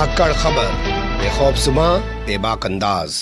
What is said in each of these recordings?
धाकड़ खबर, बेखौफज़ुबां, बेबाक अंदाज।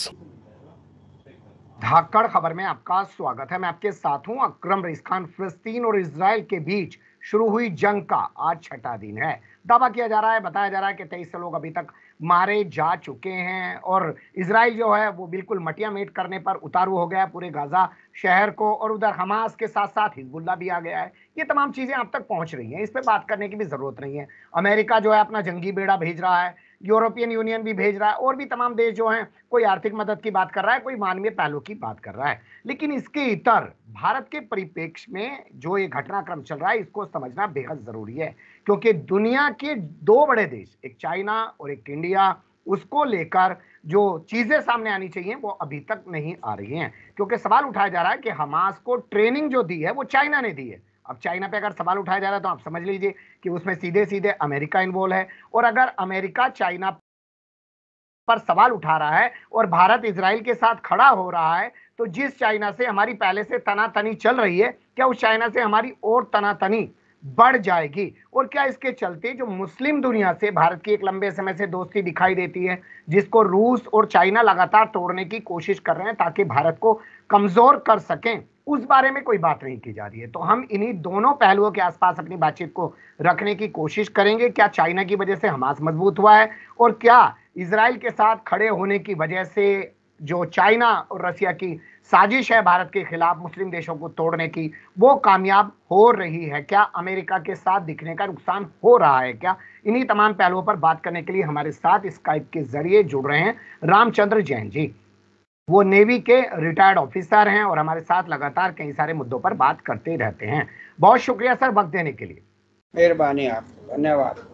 धाकड़ खबर में आपका स्वागत है। मैं आपके साथ हूं अकरम रईस खान। फिलिस्तीन और इजराइल के बीच शुरू हुई जंग का आज छठा दिन है। दावा किया जा रहा है, बताया जा रहा है कि 23 लोग अभी तक मारे जा चुके हैं और इजराइल जो है वो बिल्कुल मटिया मेट करने पर उतारू हो गया है पूरे गाजा शहर को, और उधर हमास के साथ साथ हिजबुल्ला भी आ गया है। ये तमाम चीजें अब तक पहुंच रही हैं, इस पे बात करने की भी जरूरत नहीं है। अमेरिका जो है अपना जंगी बेड़ा भेज रहा है, यूरोपियन यूनियन भी भेज रहा है, और भी तमाम देश जो हैं, कोई आर्थिक मदद की बात कर रहा है, कोई मानवीय पहलू की बात कर रहा है। लेकिन इसके इतर भारत के परिप्रेक्ष्य में जो ये घटनाक्रम चल रहा है, इसको समझना बेहद जरूरी है, क्योंकि दुनिया के दो बड़े देश, एक चाइना और एक इंडिया, उसको लेकर जो चीजें सामने आनी चाहिए वो अभी तक नहीं आ रही हैं। क्योंकि सवाल उठाया जा रहा है कि हमास को ट्रेनिंग जो दी है वो चाइना ने दी है। अब चाइना पे अगर सवाल उठाया जा रहा है तो आप समझ लीजिए कि उसमें सीधे सीधे अमेरिका इन्वॉल्व है। और अगर अमेरिका चाइना पर सवाल उठा रहा है और भारत इजराइल के साथ खड़ा हो रहा है, तो जिस चाइना से हमारी पहले से तनातनी चल रही है, क्या उस चाइना से हमारी और तनातनी बढ़ जाएगी? और क्या इसके चलते जो मुस्लिम दुनिया से भारत की एक लंबे समय से दोस्ती दिखाई देती है, जिसको रूस और चाइना लगातार तोड़ने की कोशिश कर रहे हैं ताकि भारत को कमजोर कर सकें, उस बारे में कोई बात नहीं की जा रही है। तो हम इन्हीं दोनों पहलुओं के आसपास अपनी बातचीत को रखने की कोशिश करेंगे। क्या चाइना की वजह से हमास मजबूत हुआ है, और क्या इजराइल के साथ खड़े होने की वजह से जो चाइना और रसिया की साजिश है भारत के खिलाफ मुस्लिम देशों को तोड़ने की, वो कामयाब हो रही है? क्या अमेरिका के साथ दिखने का नुकसान हो रहा है क्या? इन्हीं तमाम पहलुओं पर बात करने के लिए हमारे साथ स्काइप के जरिए जुड़ रहे हैं रामचंद्र जैन जी। वो नेवी के रिटायर्ड ऑफिसर हैं और हमारे साथ लगातार कई सारे मुद्दों पर बात करते रहते हैं। बहुत शुक्रिया सर वक्त देने के लिए। मेहरबानी, आपको धन्यवाद।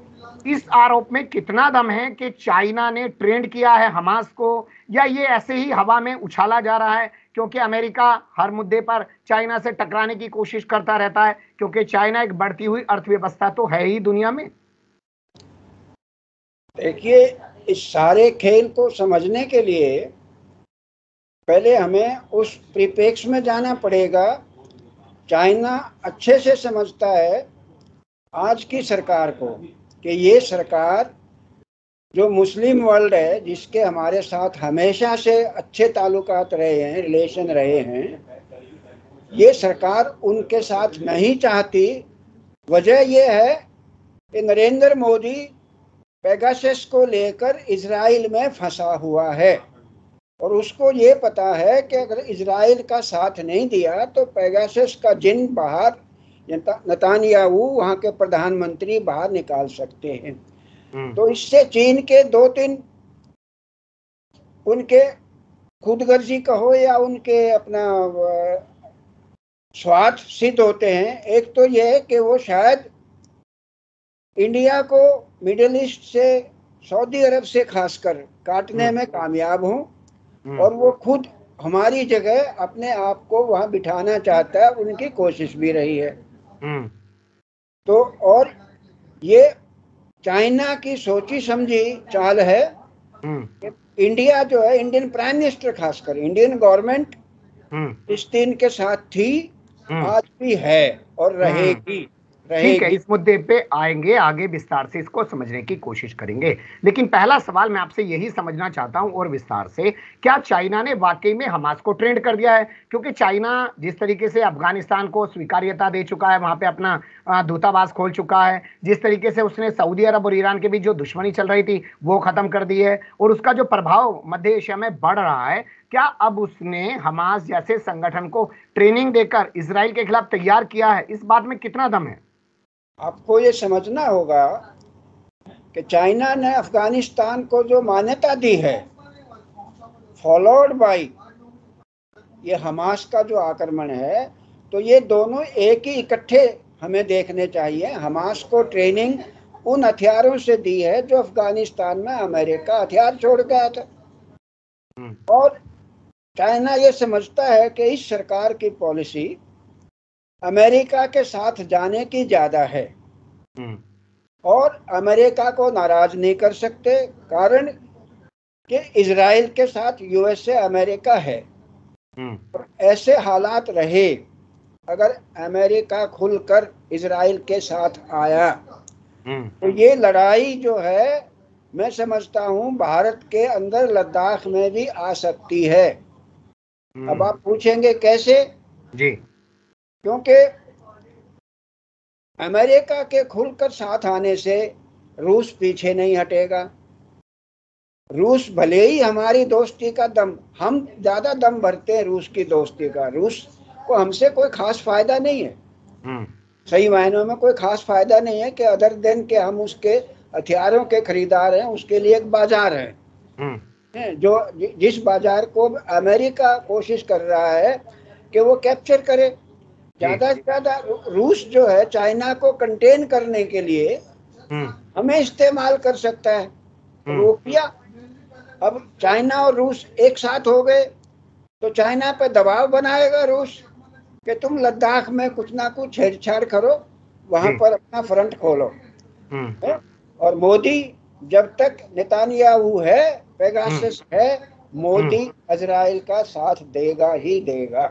इस आरोप में कितना दम है कि चाइना ने ट्रेंड किया है हमास को, या ये ऐसे ही हवा में उछाला जा रहा है? क्योंकि अमेरिका हर मुद्दे पर चाइना से टकराने की कोशिश करता रहता है, क्योंकि चाइना एक बढ़ती हुई अर्थव्यवस्था तो है ही दुनिया में। देखिए, इस सारे खेल को समझने के लिए पहले हमें उस परिप्रेक्ष्य में जाना पड़ेगा। चाइना अच्छे से समझता है आज की सरकार को कि ये सरकार जो मुस्लिम वर्ल्ड है, जिसके हमारे साथ हमेशा से अच्छे ताल्लुकात रहे हैं, रिलेशन रहे हैं, ये सरकार उनके साथ नहीं चाहती। वजह यह है कि नरेंद्र मोदी पेगासस को लेकर इजराइल में फंसा हुआ है और उसको ये पता है कि अगर इजराइल का साथ नहीं दिया तो पेगासस का जिन बाहर नेतान्याहू, वहाँ के प्रधानमंत्री, बाहर निकाल सकते हैं। तो इससे चीन के दो तीन उनके खुदगर्जी कहो या उनके अपना स्वार्थ सिद्ध होते हैं। एक तो यह है कि वो शायद इंडिया को मिडिल ईस्ट से, सऊदी अरब से खासकर काटने में कामयाब हों, और वो खुद हमारी जगह अपने आप को वहां बिठाना चाहता है, उनकी कोशिश भी रही है। तो और ये चाइना की सोची समझी चाल है कि इंडिया जो है, इंडियन प्राइम मिनिस्टर खासकर, इंडियन गवर्नमेंट फिलिस्तीन के साथ थी, आज भी है और रहेगी। ठीक है, इस मुद्दे पे आएंगे, आगे विस्तार से इसको समझने की कोशिश करेंगे। लेकिन पहला सवाल मैं आपसे यही समझना चाहता हूं और विस्तार से, क्या चाइना ने वाकई में हमास को ट्रेंड कर दिया है? क्योंकि चाइना जिस तरीके से अफगानिस्तान को स्वीकार्यता दे चुका है, वहां पे अपना दूतावास खोल चुका है, जिस तरीके से उसने सऊदी अरब और ईरान के बीच जो दुश्मनी चल रही थी वो खत्म कर दी है, और उसका जो प्रभाव मध्य एशिया में बढ़ रहा है, क्या अब उसने हमास जैसे संगठन को ट्रेनिंग देकर इजराइल के खिलाफ तैयार किया है? इस बात में कितना दम है? आपको ये समझना होगा कि चाइना ने अफगानिस्तान को जो मान्यता दी है, फॉलोड बाय ये हमास का जो आक्रमण है, तो ये दोनों एक ही इकट्ठे हमें देखने चाहिए। हमास को ट्रेनिंग उन हथियारों से दी है जो अफगानिस्तान में अमेरिका हथियार छोड़ गया था, और चाइना ये समझता है कि इस सरकार की पॉलिसी अमेरिका के साथ जाने की ज्यादा है, और अमेरिका को नाराज नहीं कर सकते, कारण कि इजराइल के साथ यूएसए अमेरिका है। और ऐसे हालात रहे, अगर अमेरिका खुलकर इजराइल के साथ आया तो ये लड़ाई जो है मैं समझता हूँ भारत के अंदर लद्दाख में भी आ सकती है। अब आप पूछेंगे कैसे? जी। क्योंकि अमेरिका के खुलकर साथ आने से रूस पीछे नहीं हटेगा। रूस भले ही हमारी दोस्ती का दम, हम ज्यादा दम भरते हैं रूस की दोस्ती का, रूस को हमसे कोई खास फायदा नहीं है। सही मायनों में कोई खास फायदा नहीं है कि अदर देन के हम उसके हथियारों के खरीदार हैं, उसके लिए एक बाजार है जो जिस बाजार को अमेरिका कोशिश कर रहा है कि वो कैप्चर करे। ज्यादा से ज्यादा रूस जो है चाइना को कंटेन करने के लिए हमें इस्तेमाल कर सकता है। रुपया, अब चाइना और रूस एक साथ हो गए तो चाइना पे दबाव बनाएगा रूस कि तुम लद्दाख में कुछ ना कुछ छेड़छाड़ करो, वहां पर अपना फ्रंट खोलो। और मोदी, जब तक नेतान्याहू है, पेगासस है, मोदी इजराइल का साथ देगा ही देगा।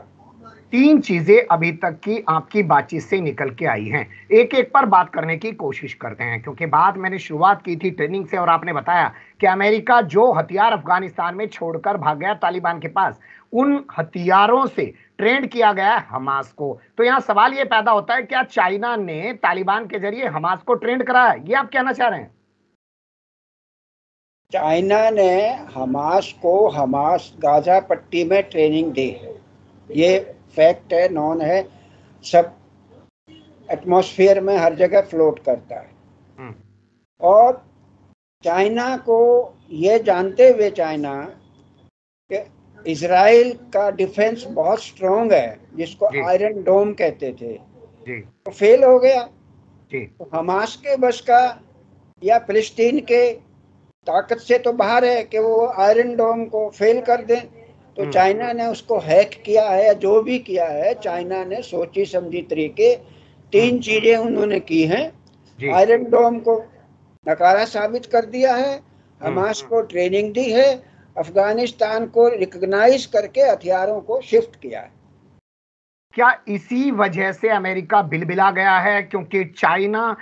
तीन चीजें अभी तक की आपकी बातचीत से निकल के आई हैं, एक एक पर बात करने की कोशिश करते हैं, क्योंकि बात मैंने शुरुआत की थी ट्रेनिंग से और आपने बताया कि अमेरिका जो हथियार अफगानिस्तान में छोड़कर भाग गया तालिबान के पास, उन हथियारों से ट्रेंड किया गया है हमास को। तो यहां सवाल यह पैदा होता है, क्या चाइना ने तालिबान के जरिए हमास को ट्रेंड कराया है? ये आप कहना चाह रहे हैं? चाइना ने हमास को हमास गाजा पट्टी में ट्रेनिंग दी है, ये फैक्ट है, नॉन है, सब एटमॉस्फेयर में हर जगह फ्लोट करता है। और चाइना को ये जानते हुए चाइना कि इजराइल का डिफेंस बहुत स्ट्रॉन्ग है, जिसको आयरन डोम कहते थे, तो फेल हो गया। तो हमास के बस का या फिलिस्तीन के ताकत से तो बाहर है कि वो आयरन डोम को फेल कर दें। तो चाइना ने उसको हैक किया है, जो भी किया है चाइना ने सोची समझी तरीके तीन चीजें उन्होंने की हैं। आयरन डोम को नकारा साबित कर दिया है, हमास को ट्रेनिंग दी है, अफगानिस्तान को रिकॉग्नाइज करके हथियारों को शिफ्ट किया है। क्या इसी वजह से अमेरिका बिलबिला गया है? क्योंकि चाइना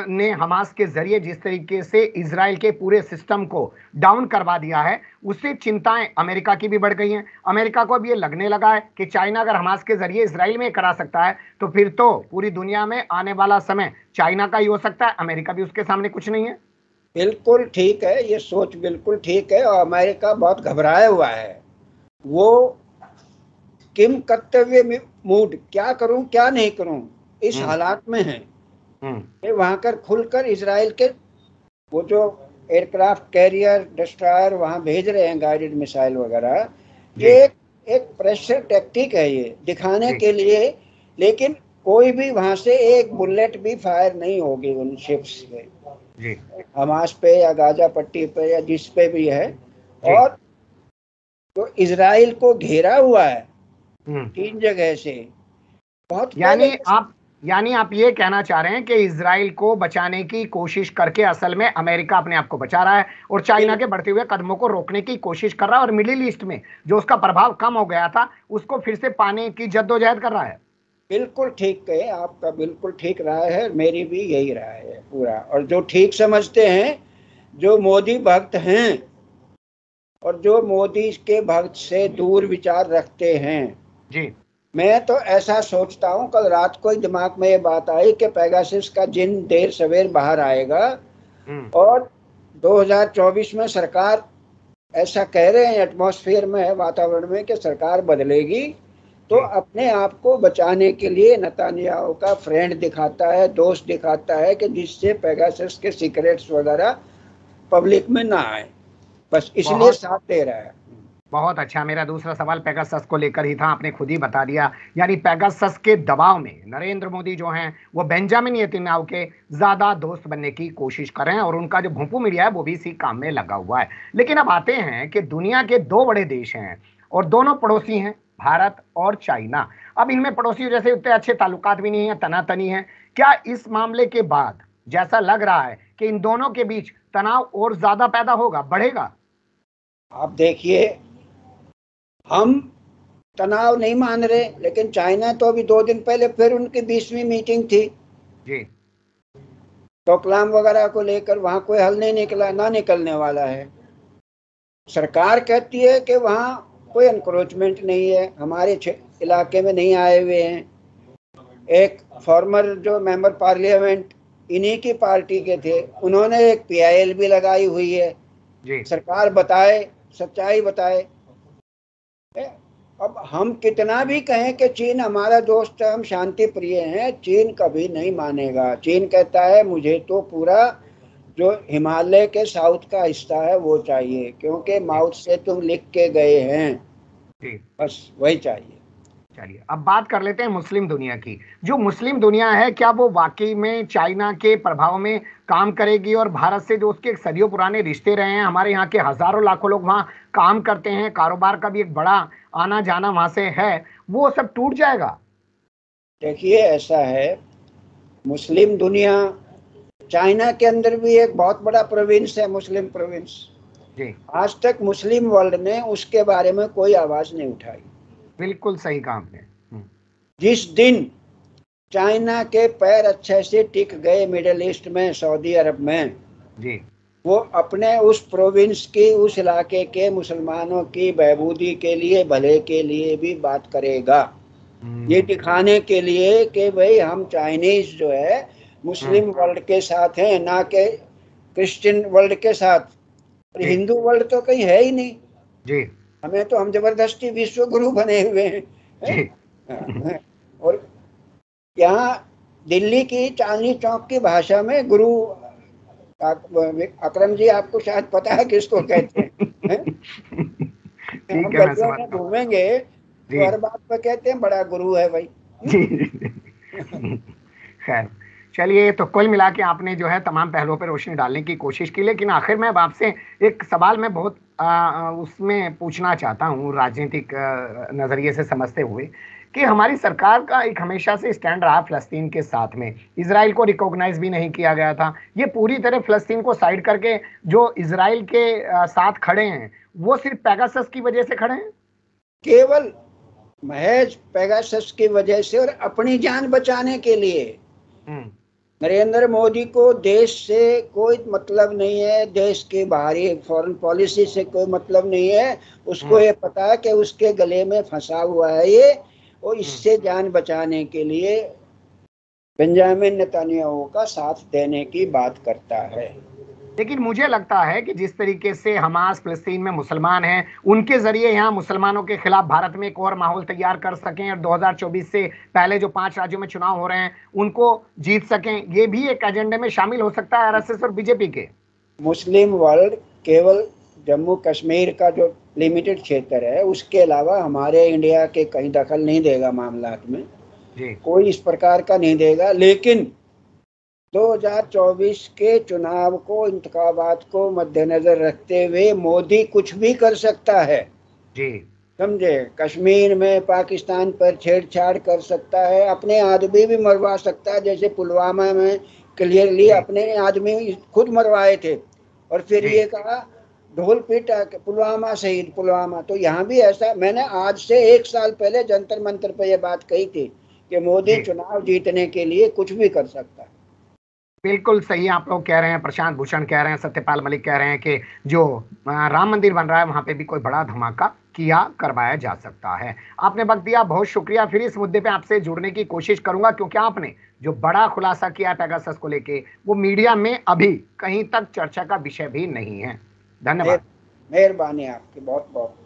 ने हमास के जरिए जिस तरीके से इजराइल के पूरे सिस्टम को डाउन करवा दिया है, उससे चिंताएं अमेरिका की भी बढ़ गई हैं। अमेरिका को अब ये लगने लगा है कि चाइना अगर हमास के जरिए इजराइल में करा सकता है तो फिर तो पूरी दुनिया में आने वाला समय चाइना का ही हो सकता है, अमेरिका भी उसके सामने कुछ नहीं है। बिल्कुल ठीक है, ये सोच बिल्कुल ठीक है, और अमेरिका बहुत घबराया हुआ है। वो किम कर्तव्य मूड, क्या करूं क्या नहीं करूं, इस हालात में है। वहां कर खुलकर इजराइल के वो जो एयरक्राफ्ट कैरियर डिस्ट्रॉयर वहां भेज रहे हैं, गाइडेड मिसाइल वगैरह, ये एक प्रेशर टैक्टिक है, ये दिखाने के लिए। लेकिन कोई भी वहां से एक बुलेट भी फायर नहीं होगी उन शिप्स पे, हमास पे या गाजा पट्टी पे या जिस पे भी है। और जो इजराइल को घेरा हुआ है तीन जगह से, बहुत यानी आप ये कहना चाह रहे हैं कि इजराइल को बचाने की कोशिश करके असल में अमेरिका अपने आप को बचा रहा है और चाइना के बढ़ते हुए कदमों को रोकने की कोशिश कर रहा है, और मिडिल ईस्ट में जो उसका प्रभाव कम हो गया था उसको फिर से पाने की जद्दोजहद कर रहा है। बिल्कुल ठीक है, आपका बिल्कुल ठीक राय है, मेरी भी यही राय है पूरा। और जो ठीक समझते हैं, जो मोदी भक्त हैं और जो मोदी के भक्त से दूर विचार रखते हैं जी, मैं तो ऐसा सोचता हूं, कल रात को ही दिमाग में ये बात आई कि पेगासस का जिन देर सवेर बाहर आएगा और 2024 में सरकार, ऐसा कह रहे हैं एटमॉस्फेयर में है, वातावरण में, कि सरकार बदलेगी, तो अपने आप को बचाने के लिए नेतान्याहू का फ्रेंड दिखाता है, दोस्त दिखाता है, कि जिससे पेगासस के सीक्रेट्स वगैरह पब्लिक में ना आए, बस इसलिए साथ दे रहा है। बहुत अच्छा। मेरा दूसरा सवाल पेगासस को लेकर ही था, आपने खुद ही बता दिया। यानी पेगासस के दबाव में नरेंद्र मोदी जो हैं वो बेंजामिन नेतन्याहू के ज्यादा दोस्त बनने की कोशिश कर रहे हैं, और उनका जो भोंपू मीडिया है वो भी इसी काम में लगा हुआ है। लेकिन अब आते हैं कि दुनिया के दो बड़े देश हैं और दोनों पड़ोसी हैं, भारत और चाइना। अब इनमें पड़ोसियों जैसे उतने अच्छे ताल्लुकात भी नहीं है, तनातनी है। क्या इस मामले के बाद जैसा लग रहा है कि इन दोनों के बीच तनाव और ज्यादा पैदा होगा, बढ़ेगा? आप देखिए, हम तनाव नहीं मान रहे, लेकिन चाइना तो अभी 2 दिन पहले फिर उनकी 20वीं मीटिंग थी। डोकलाम वगैरह को लेकर वहां कोई हल नहीं निकला, ना निकलने वाला है। सरकार कहती है कि वहां कोई एनक्रोचमेंट नहीं है, हमारे इलाके में नहीं आए हुए हैं। एक फॉर्मर जो मेंबर पार्लियामेंट इन्हीं की पार्टी के थे, उन्होंने एक PIL भी लगाई हुई है जी। सरकार बताए, सच्चाई बताए। अब हम कितना भी कहें कि चीन हमारा दोस्त है, हम शांति प्रिय हैं, चीन कभी नहीं मानेगा। चीन कहता है मुझे तो पूरा जो हिमालय के साउथ का हिस्सा है वो चाहिए, क्योंकि माउथ से तुम लिख के गए हैं, जी। बस वही चाहिए। चलिए अब बात कर लेते हैं मुस्लिम दुनिया की। जो मुस्लिम दुनिया है, क्या वो वाकई में चाइना के प्रभाव में काम करेगी और भारत से जो उसके सदियों पुराने रिश्ते रहे हैं, हमारे यहाँ के हजारों लाखों लोग वहाँ काम करते हैं, कारोबार का भी एक बड़ा आना जाना वहां से है, वो सब टूट जाएगा? देखिए ऐसा है, मुस्लिम दुनिया, चाइना के अंदर भी एक बहुत बड़ा प्रोविंस है, मुस्लिम प्रोविंस। जी। आज तक मुस्लिम वर्ल्ड ने उसके बारे में कोई आवाज नहीं उठाई। बिल्कुल सही कहा आपने। जिस दिन चाइना के पैर अच्छे से टिक गए मिडिल ईस्ट में, सऊदी अरब में, जी। वो अपने उस प्रोविंस की, उस इलाके के मुसलमानों की बहबूदी के लिए, भले के लिए भी बात करेगा, ये दिखाने के लिए कि भाई हम चाइनीज जो है मुस्लिम वर्ल्ड के साथ हैं, ना कि क्रिश्चियन वर्ल्ड के साथ। और हिंदू वर्ल्ड तो कहीं है ही नहीं जी। हमें, तो हम जबरदस्ती विश्व गुरु बने हुए हैं, जी। और यहाँ दिल्ली की चांदनी चौक की भाषा में गुरु, अकरम जी आपको शायद पता है किसको कहते हैं? हम ठीक है, मैं गलियों में समझता हूँ। घूमेंगे तो जी। हर बात पर कहते हैं बड़ा गुरु है भाई। जी। खैर, चलिए, तो कुल मिला के आपने जो है तमाम पहलुओं पर रोशनी डालने की कोशिश की, लेकिन आखिर में अब आपसे एक सवाल मैं बहुत उसमें पूछना चाहता हूँ, राजनीतिक नजरिए से समझते हुए, कि हमारी सरकार का एक हमेशा से स्टैंड रहा फलस्तीन के साथ में। इजराइल को रिकॉग्नाइज भी नहीं किया गया था। ये पूरी तरह फलस्तीन को साइड करके जो इजराइल के साथ खड़े हैं, वो सिर्फ पेगासस की वजह से खड़े हैं? केवल महज पेगासस की वजह से और अपनी जान बचाने के लिए। नरेंद्र मोदी को देश से कोई मतलब नहीं है, देश की बाहरी फॉरेन पॉलिसी से कोई मतलब नहीं है। उसको ये पता है कि उसके गले में फंसा हुआ है ये, और इससे जान बचाने के लिए बेंजामिन नेतन्याहू का साथ देने की बात करता है। लेकिन मुझे लगता है कि जिस तरीके से हमास फिलिस्तीन में मुसलमान हैं, उनके जरिए यहाँ मुसलमानों के खिलाफ भारत में एक और माहौल तैयार कर सकें और 2024 से पहले जो 5 राज्यों में चुनाव हो रहे हैं उनको जीत सकें, ये भी एक एजेंडे में शामिल हो सकता है RSS और बीजेपी के। मुस्लिम वर्ल्ड केवल जम्मू कश्मीर का जो लिमिटेड क्षेत्र है, उसके अलावा हमारे इंडिया के कहीं दखल नहीं देगा मामलात में, कोई इस प्रकार का नहीं देगा। लेकिन 2024 के चुनाव को, इंतखाबात को मद्देनजर रखते हुए मोदी कुछ भी कर सकता है जी, समझे। कश्मीर में पाकिस्तान पर छेड़छाड़ कर सकता है, अपने आदमी भी मरवा सकता है, जैसे पुलवामा में क्लियरली अपने आदमी खुद मरवाए थे और फिर ये कहा ढोल पीटा के पुलवामा शहीद पुलवामा। तो यहाँ भी ऐसा, मैंने आज से 1 साल पहले जंतर मंतर पर यह बात कही थी कि मोदी चुनाव जीतने के लिए कुछ भी कर सकता है। बिल्कुल सही आप लोग कह रहे हैं, प्रशांत भूषण कह रहे हैं, सत्यपाल मलिक कह रहे हैं कि जो राम मंदिर बन रहा है वहां पे भी कोई बड़ा धमाका करवाया जा सकता है। आपने वक्त दिया, बहुत शुक्रिया। फिर इस मुद्दे पे आपसे जुड़ने की कोशिश करूंगा, क्योंकि आपने जो बड़ा खुलासा किया पेगासस को लेके, वो मीडिया में अभी कहीं तक चर्चा का विषय भी नहीं है। धन्यवाद। मेहरबानी आपकी, बहुत बहुत।